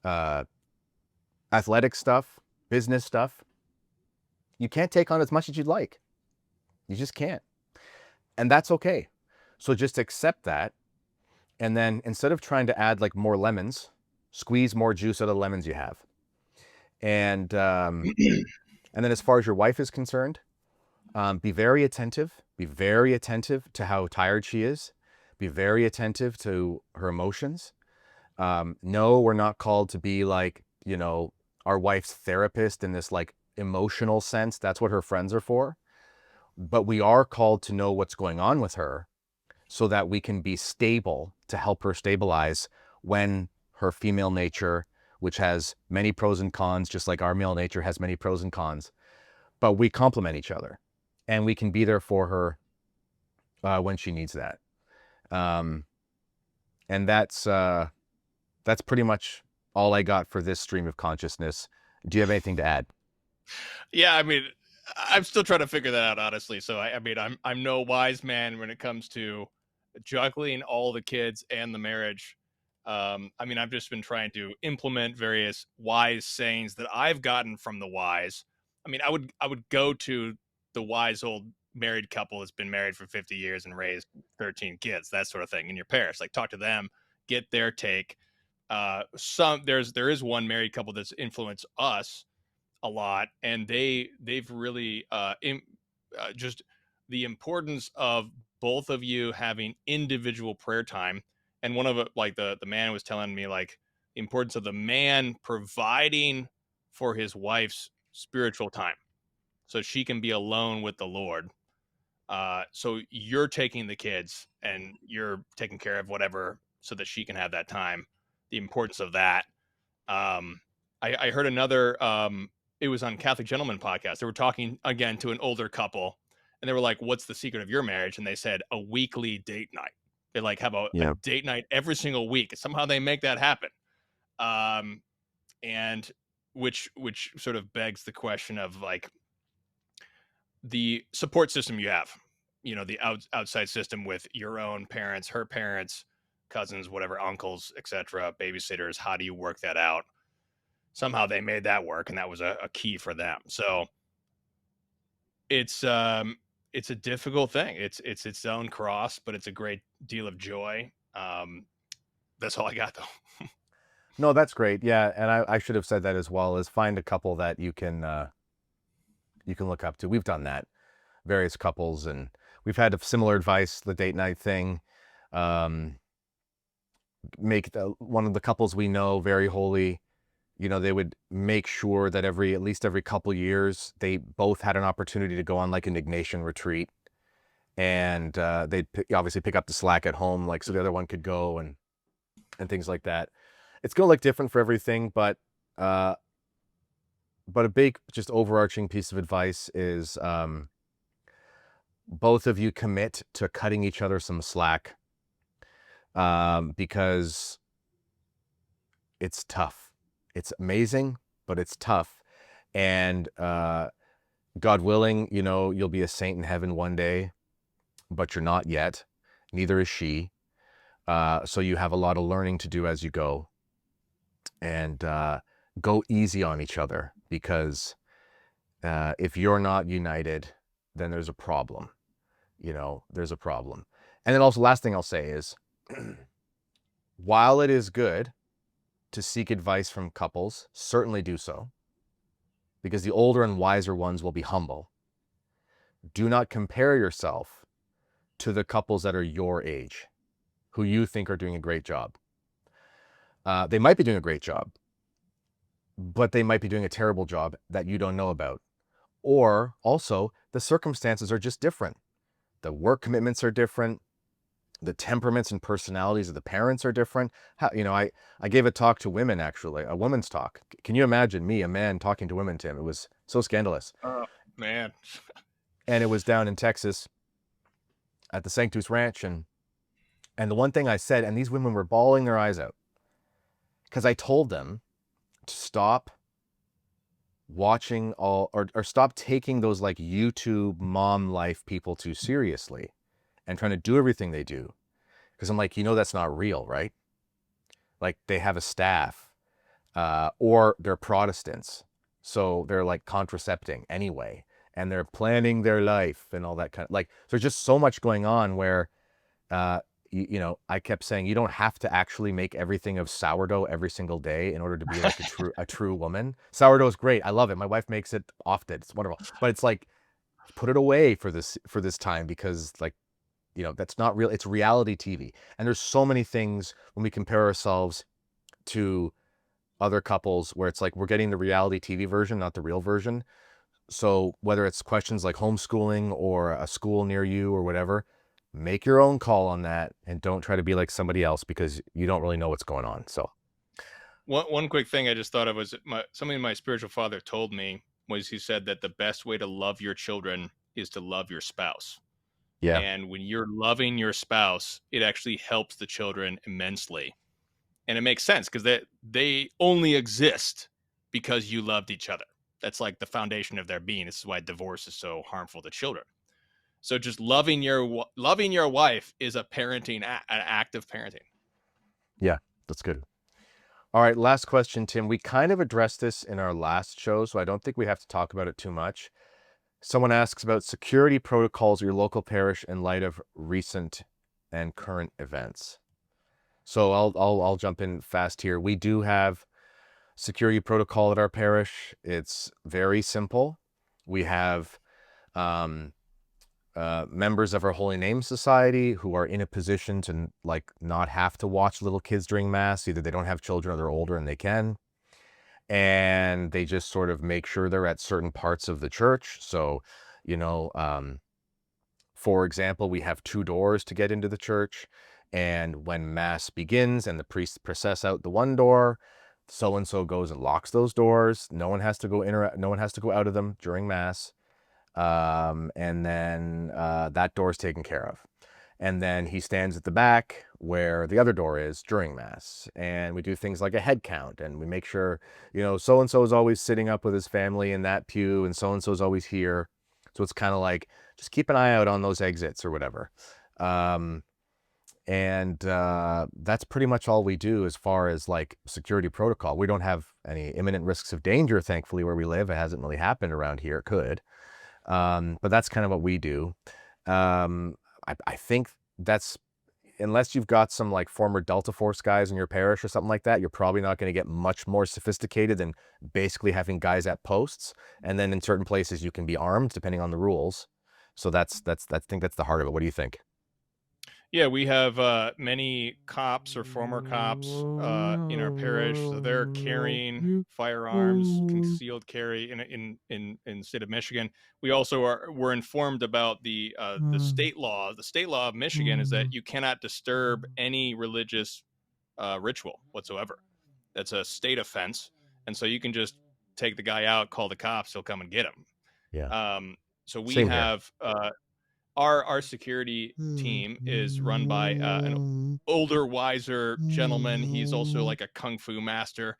uh, athletic stuff, business stuff, you can't take on as much as you'd like. You just can't. And that's okay. So just accept that. And then instead of trying to add like more lemons, squeeze more juice out of the lemons you have. And then as far as your wife is concerned, be very attentive. Be very attentive to how tired she is. Be very attentive to her emotions. No, we're not called to be like, our wife's therapist in this like emotional sense. That's what her friends are for. But we are called to know what's going on with her so that we can be stable to help her stabilize when her female nature, which has many pros and cons, just like our male nature has many pros and cons, but we complement each other and we can be there for her when she needs that. Um, and that's pretty much all I got for this stream of consciousness. Do you have anything to add? Yeah, I mean, I'm still trying to figure that out, honestly. So I mean, I'm no wise man when it comes to juggling all the kids and the marriage. I mean, I've just been trying to implement various wise sayings that I've gotten from the wise. I mean, I would go to the wise old married couple that's been married for 50 years and raised 13 kids, that sort of thing, in your parish. Like, talk to them, get their take. There is one married couple that's influenced us a lot, and they've really just the importance of both of you having individual prayer time. And one of it, like the man was telling me, like, the importance of the man providing for his wife's spiritual time so she can be alone with the Lord. So you're taking the kids and you're taking care of whatever so that she can have that time. The importance of that. I heard another. It was on Catholic Gentleman podcast. They were talking again to an older couple, and they were like, "What's the secret of your marriage?" And they said a weekly date night. They like have a Yeah. date night every single week. Somehow they make that happen. Um, and which sort of begs the question of like the support system you have. The outside system with your own parents, her parents, cousins, whatever, uncles, etc., babysitters. How do you work that out? Somehow they made that work, and that was a key for them. So it's a difficult thing. It's its own cross, but it's a great deal of joy. That's all I got, though. No, that's great. Yeah, and I should have said that as well. Is find a couple that you can look up to. We've done that, various couples, and we've had similar advice. The date night thing. Um, one of the couples we know very holy. They would make sure that at least every couple years, they both had an opportunity to go on like an Ignatian retreat, and they'd obviously pick up the slack at home, like so the other one could go and things like that. It's gonna look different for everything, uh, but a big, just overarching piece of advice is both of you commit to cutting each other some slack, because it's tough. It's amazing, but it's tough. And God willing, you'll be a saint in heaven one day, but you're not yet. Neither is she. So you have a lot of learning to do as you go. And go easy on each other, because if you're not united, then there's a problem. There's a problem. And then also, last thing I'll say is, while it is good to seek advice from couples, certainly do so, because the older and wiser ones will be humble. Do not compare yourself to the couples that are your age, who you think are doing a great job. They might be doing a great job, but they might be doing a terrible job that you don't know about. Or also, the circumstances are just different. The work commitments are different. The temperaments and personalities of the parents are different. How, I gave a talk to women, actually, a woman's talk. Can you imagine me, a man, talking to women, Tim? It was so scandalous. Oh man. And it was down in Texas at the Sanctus Ranch. And the one thing I said, and these women were bawling their eyes out, because I told them to stop watching or stop taking those like YouTube mom life people too seriously and trying to do everything they do. Because I'm like, that's not real, right? Like they have a staff, or they're Protestants. So they're like contracepting anyway, and they're planning their life and all that kind of like, there's just so much going on where, I kept saying you don't have to actually make everything of sourdough every single day in order to be like a true woman. Sourdough is great. I love it. My wife makes it often. It's wonderful. But it's like, put it away for this time, because like, that's not real. It's reality TV. And there's so many things when we compare ourselves to other couples where it's like we're getting the reality TV version, not the real version. So whether it's questions like homeschooling or a school near you or whatever, make your own call on that and don't try to be like somebody else, because you don't really know what's going on. So One quick thing I just thought of was something my spiritual father told me was he said that the best way to love your children is to love your spouse. yeah, And when you're loving your spouse, it actually helps the children immensely. And it makes sense because they only exist because you loved each other. That's like the foundation of their being. This is why divorce is so harmful to children. So just loving your wife is an act of parenting. yeah, that's good. All right, last question, Tim. We kind of addressed this in our last show, so I don't think we have to talk about it too much. Someone asks about security protocols at your local parish in light of recent and current events. So I'll jump in fast here. We do have security protocol at our parish. It's very simple. We have members of our Holy Name Society who are in a position to like not have to watch little kids during mass. Either they don't have children or they're older and they can. And they just sort of make sure they're at certain parts of the church. So, you know, for example, we have 2 doors to get into the church. And when mass begins and the priests process out the one door, so and so goes and locks those doors. No one has to go no one has to go out of them during mass. And then that door is taken care of. And then he stands at the back where the other door is during mass. And we do things like a head count, and we make sure, so and so is always sitting up with his family in that pew, and so is always here. So it's kind of like, just keep an eye out on those exits or whatever. And that's pretty much all we do as far as like security protocol. We don't have any imminent risks of danger, thankfully, where we live. It hasn't really happened around here. It could. But that's kind of what we do. I think that's, unless you've got some like former Delta Force guys in your parish or something like that, you're probably not going to get much more sophisticated than basically having guys at posts. And then in certain places you can be armed depending on the rules. So that's I think that's the heart of it. What do you think? Yeah, we have many cops or former cops in our parish, so they're carrying firearms, concealed carry in the state of Michigan. We also were informed about the state law. The state law of Michigan is that you cannot disturb any religious ritual whatsoever. That's a state offense, and so you can just take the guy out, call the cops, he'll come and get him. Yeah. So we Same here. have our security team is run by an older, wiser gentleman. He's also like a kung fu master.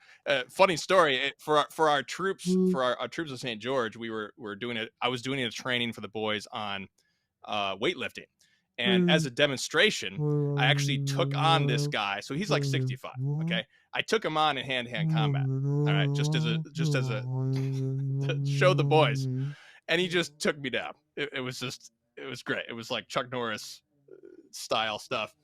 Funny story for our troops, our troops of St. George, we're doing it. I was doing a training for the boys on weightlifting, and as a demonstration, I actually took on this guy. So he's like 65. Okay, I took him on in hand-to-hand combat. All right, just as a to show the boys, and he just took me down. It was great. It was like Chuck Norris style stuff.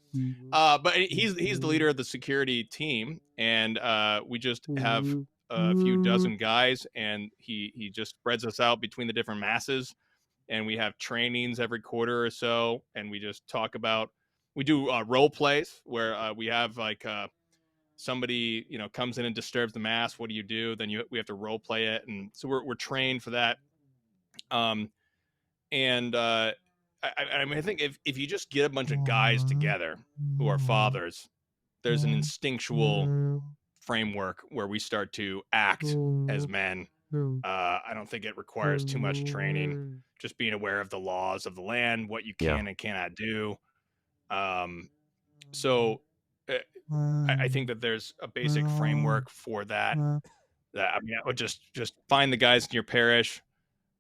But he's the leader of the security team, and we just have a few dozen guys, and he just spreads us out between the different masses, and we have trainings every quarter or so, and we just talk about. We do role plays where we have like somebody, you know, comes in and disturbs the mass, what do you do? Then we have to role play it, and so we're trained for that. Um, and I mean, I think if you just get a bunch of guys together who are fathers, there's an instinctual framework where we start to act as men. I don't think it requires too much training. Just being aware of the laws of the land, what you Yeah. can and cannot do. Um, so uh, I think that there's a basic framework for that. That I mean, I would just find the guys in your parish,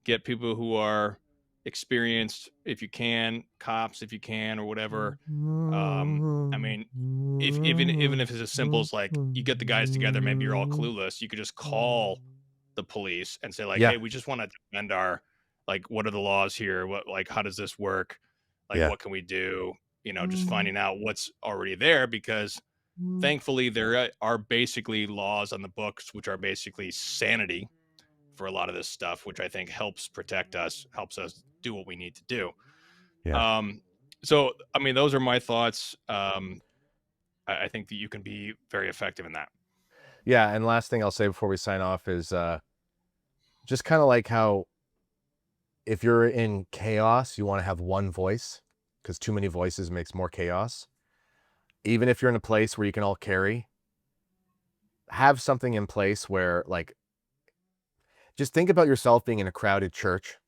get people who are experienced if you can, cops if you can, or whatever. I mean, if even if it's as simple as like you get the guys together, maybe you're all clueless, you could just call the police and say like, Yeah. hey, we just want to defend our, like, what are the laws here, what, like, how does this work, like, Yeah. what can we do, you know, just finding out what's already there, because thankfully there are basically laws on the books which are basically sanity for a lot of this stuff, which I think helps protect us, helps us do what we need to do. Yeah. um so I mean, those are my thoughts. I think that you can be very effective in that. Yeah. And last thing I'll say before we sign off is just kind of like how if you're in chaos, you want to have one voice because too many voices makes more chaos. Even if you're in a place where you can all carry, have something in place where, like, just think about yourself being in a crowded church.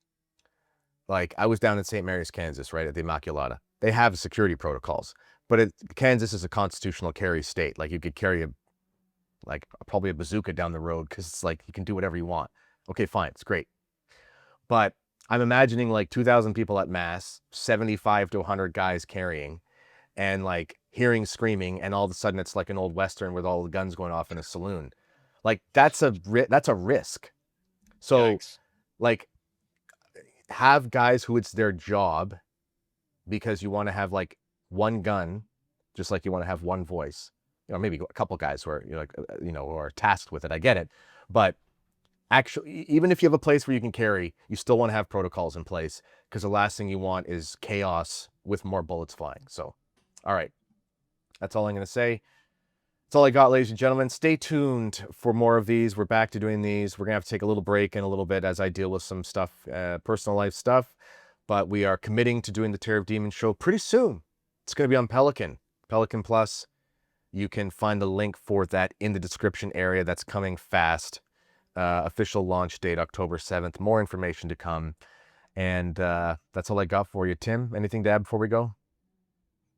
Like, I was down in St. Mary's, Kansas, right at the Immaculata. They have security protocols, but Kansas is a constitutional carry state. Like, you could carry probably a bazooka down the road because it's like you can do whatever you want. Okay, fine, it's great. But I'm imagining like 2,000 people at mass, 75 to 100 guys carrying, and like hearing screaming, and all of a sudden it's like an old Western with all the guns going off in a saloon. Like that's a risk. So Yikes. like have guys who it's their job, because you want to have like one gun, just like you want to have one voice. You know, maybe a couple guys who are, you know, like, who are tasked with it. I get it, but actually, even if you have a place where you can carry, you still want to have protocols in place, because the last thing you want is chaos with more bullets flying. So, all right, that's all I'm going to say. That's all I got, ladies and gentlemen. Stay tuned for more of these. We're back to doing these. We're going to have to take a little break in a little bit as I deal with some stuff, personal life stuff. But we are committing to doing the Terror of Demons show pretty soon. It's going to be on Pelican Plus. You can find the link for that in the description area. That's coming fast. Official launch date, October 7th. More information to come. And that's all I got for you. Tim, anything to add before we go?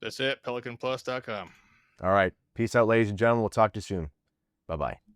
That's it. Pelicanplus.com. All right. Peace out, ladies and gentlemen. We'll talk to you soon. Bye-bye.